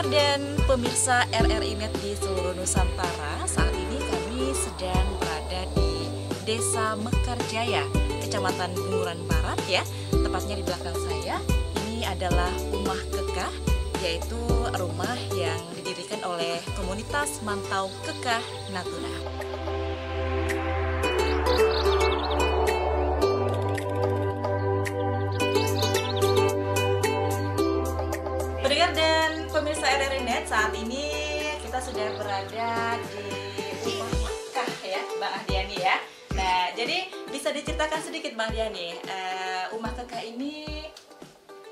dan pemirsa RRI Net di seluruh Nusantara, saat ini kami sedang berada di Desa Mekarjaya, Kecamatan Bunguran Barat ya. Tepatnya di belakang saya, ini adalah Rumah Kekah, yaitu rumah yang didirikan oleh komunitas Mantau Kekah Natuna. Pendengar dan pemirsa RRI Net, saat ini kita sudah berada di Rumah Kekah ya, Mbak Ahdiani ya. Nah, jadi bisa diceritakan sedikit Mbak Ahdiani, Rumah Kekah ini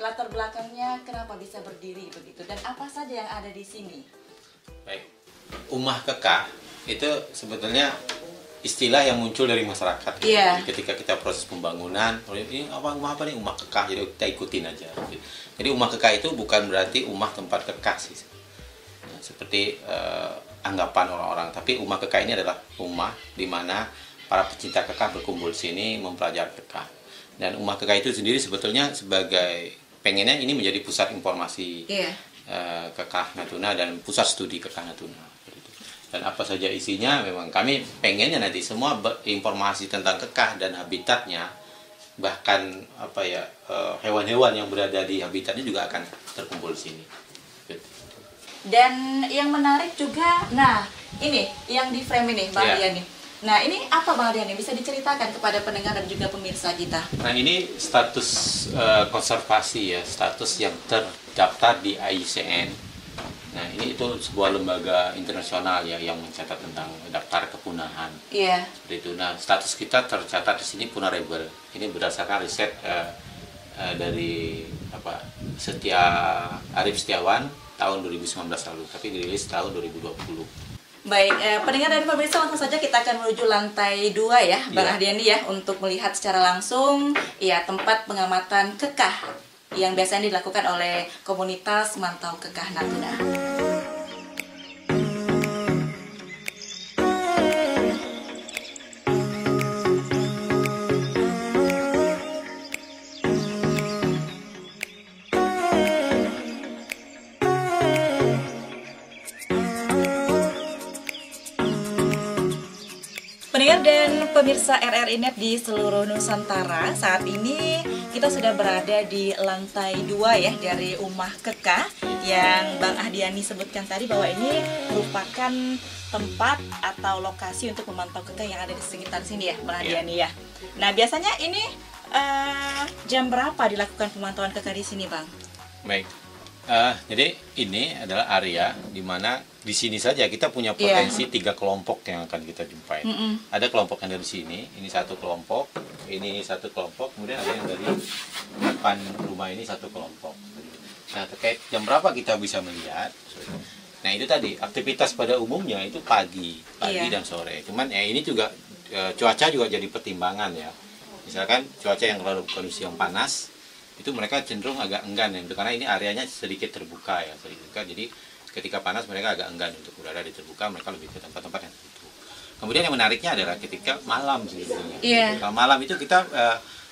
latar belakangnya kenapa bisa berdiri begitu dan apa saja yang ada di sini? Baik, Rumah Kekah itu sebetulnya istilah yang muncul dari masyarakat. Iya. Jadi ketika kita proses pembangunan, ini rumah apa nih? Rumah Kekah, jadi kita ikutin aja. Jadi Rumah Kekah itu bukan berarti rumah tempat kekah sih, nah, seperti anggapan orang-orang. Tapi Rumah Kekah ini adalah rumah di mana para pecinta kekah berkumpul di sini mempelajari kekah. Dan Rumah Kekah itu sendiri sebetulnya sebagai pengennya ini menjadi pusat informasi kekah Natuna dan pusat studi kekah Natuna. Dan apa saja isinya, memang kami pengennya nanti semua informasi tentang kekah dan habitatnya, bahkan hewan-hewan yang berada di habitatnya juga akan terkumpul di sini. Dan yang menarik juga, nah ini yang di frame ini Mbak Ahdiani. Nah ini apa Mbak Ahdiani, bisa diceritakan kepada pendengar dan juga pemirsa kita? Nah ini status konservasi ya, status yang terdaftar di IUCN. Nah ini itu sebuah lembaga internasional ya yang mencatat tentang daftar kepunahan. Iya. Seperti itu. Nah status kita tercatat di sini punarable. Ini berdasarkan riset dari Arif Setiawan tahun 2019 lalu, tapi dirilis tahun 2020. Baik, pendengar dan pemirsa, langsung saja kita akan menuju lantai 2 ya, Bang Ahdiani ya, untuk melihat secara langsung ya tempat pengamatan kekah yang biasanya dilakukan oleh komunitas Mantau Kekah Natuna. Pendengar dan pemirsa RRI Net di seluruh Nusantara, saat ini kita sudah berada di lantai 2 ya dari Rumah Kekah yang Bang Ahdiani sebutkan tadi bahwa ini merupakan tempat atau lokasi untuk memantau kekah yang ada di sekitar sini ya, Bang Ahdiani ya. Nah, biasanya ini jam berapa dilakukan pemantauan kekah di sini, Bang? Baik. Jadi ini adalah area di mana di sini saja kita punya potensi 3 kelompok yang akan kita jumpai. Ada kelompok yang dari sini, ini satu kelompok, ini satu kelompok, kemudian ada yang dari depan rumah ini satu kelompok. Nah terkait jam berapa kita bisa melihat, nah itu tadi aktivitas pada umumnya itu pagi dan sore. Cuman ini juga cuaca juga jadi pertimbangan ya. Misalkan cuaca yang terlalu kondisi yang panas, itu mereka cenderung agak enggan ya, karena ini areanya sedikit terbuka ya, jadi ketika panas mereka agak enggan untuk berada di terbuka, mereka lebih ke tempat-tempat yang tertutup. Kemudian yang menariknya adalah ketika malam sebetulnya. Kalau malam itu kita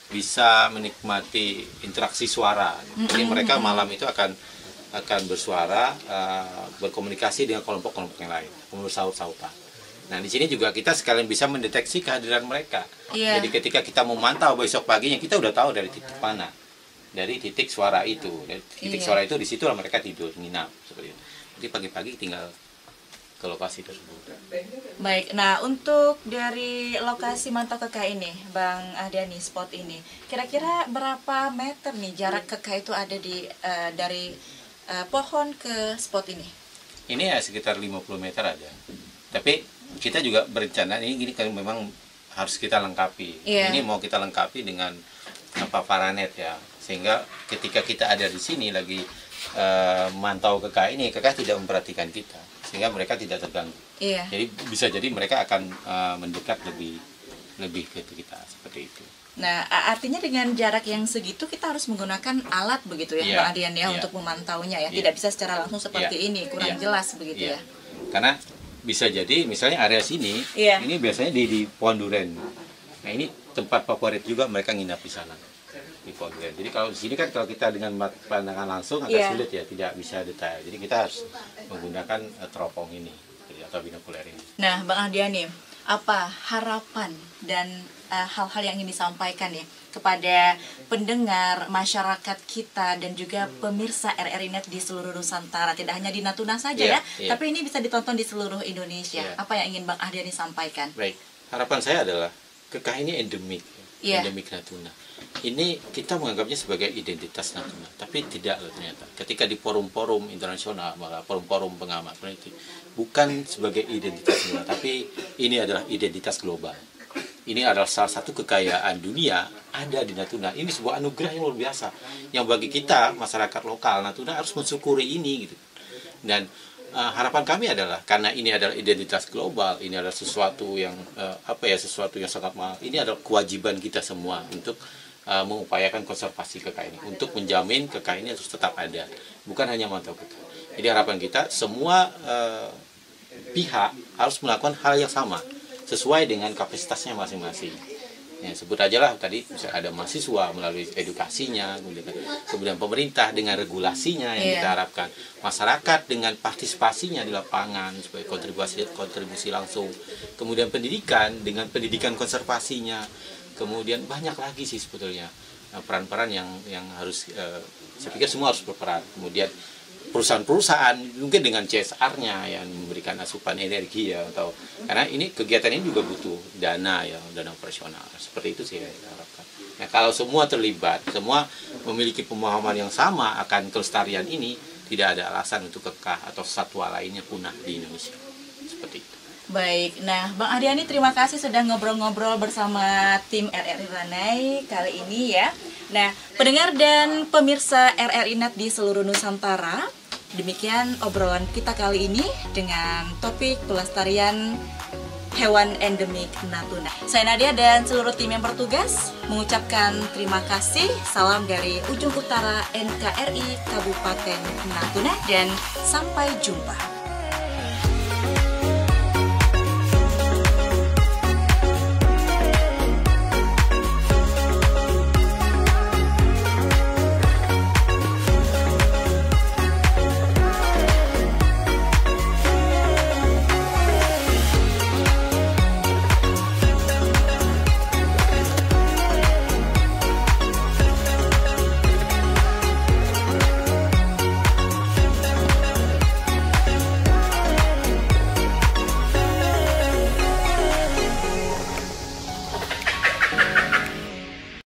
bisa menikmati interaksi suara. Jadi mereka malam itu akan bersuara, berkomunikasi dengan kelompok-kelompok yang lain, bersaut-sautan. Nah di sini juga kita sekalian bisa mendeteksi kehadiran mereka. Jadi ketika kita memantau besok paginya, kita udah tahu dari titik mana. Dari titik suara itu, suara itu di situ mereka tidur, nginap seperti itu. Jadi pagi-pagi tinggal ke lokasi tersebut. Baik, nah untuk dari lokasi Mantau Kekah ini, Bang Ahdiani, spot ini, kira-kira berapa meter nih jarak kekah itu ada di dari pohon ke spot ini? Ini ya sekitar 50 meter aja. Tapi kita juga berencana ini kan memang harus kita lengkapi. Ini mau kita lengkapi dengan paranet ya. Sehingga ketika kita ada di sini lagi mantau kekah ini, kekah tidak memperhatikan kita, sehingga mereka tidak terganggu. Jadi bisa jadi mereka akan mendekat lebih ke kita seperti itu. Nah, artinya dengan jarak yang segitu kita harus menggunakan alat begitu ya, Bang Ahdiani ya, untuk memantaunya ya. Tidak bisa secara langsung seperti ini, kurang jelas begitu ya. Karena bisa jadi misalnya area sini, ini biasanya di pohon duren. Nah ini tempat favorit juga mereka nginap di sana. polygon. Jadi kalau di sini kan kalau kita dengan pandangan langsung agak sulit ya, tidak bisa detail. Jadi kita harus menggunakan teropong ini atau binokuler ini. Nah, Bang Ahdiani, apa harapan dan hal-hal yang ingin disampaikan ya kepada pendengar, masyarakat kita dan juga pemirsa RRI Net di seluruh Nusantara, tidak hanya di Natuna saja tapi ini bisa ditonton di seluruh Indonesia. Apa yang ingin Bang Ahdiani sampaikan? Baik, harapan saya adalah kekah ini endemik, endemik Natuna. Ini kita menganggapnya sebagai identitas Natuna, tapi tidak loh ternyata. Ketika di forum-forum internasional, malah forum-forum pengamat peneliti, bukan sebagai identitas Natuna, tapi ini adalah identitas global. Ini adalah salah satu kekayaan dunia ada di Natuna. Ini sebuah anugerah yang luar biasa, yang bagi kita masyarakat lokal Natuna harus mensyukuri ini gitu. Dan harapan kami adalah karena ini adalah identitas global, ini adalah sesuatu yang sesuatu yang sangat mahal. Ini adalah kewajiban kita semua untuk mengupayakan konservasi kekah ini, untuk menjamin kekah ini harus tetap ada, bukan hanya mantau kekah. Jadi harapan kita semua pihak harus melakukan hal yang sama sesuai dengan kapasitasnya masing-masing. Ya, sebut aja lah tadi bisa ada mahasiswa melalui edukasinya, kemudian pemerintah dengan regulasinya yang kita harapkan, masyarakat dengan partisipasinya di lapangan sebagai kontribusi langsung, kemudian pendidikan dengan pendidikan konservasinya, kemudian banyak lagi sih sebetulnya peran-peran yang harus saya pikir semua harus berperan. Kemudian perusahaan-perusahaan mungkin dengan CSR-nya yang memberikan asupan energi ya, atau karena ini kegiatan ini juga butuh dana ya, dana operasional. Seperti itu sih yang saya harapkan. Nah, kalau semua terlibat, semua memiliki pemahaman yang sama akan kelestarian ini, tidak ada alasan untuk kekah atau satwa lainnya punah di Indonesia. Seperti itu. Baik, nah Bang Ahdiani terima kasih sudah ngobrol-ngobrol bersama tim RRI Ranai kali ini ya. Nah, pendengar dan pemirsa RRI Net di seluruh Nusantara, demikian obrolan kita kali ini dengan topik pelestarian hewan endemik Natuna. Saya Nadia dan seluruh tim yang bertugas mengucapkan terima kasih. Salam dari ujung utara NKRI Kabupaten Natuna dan sampai jumpa.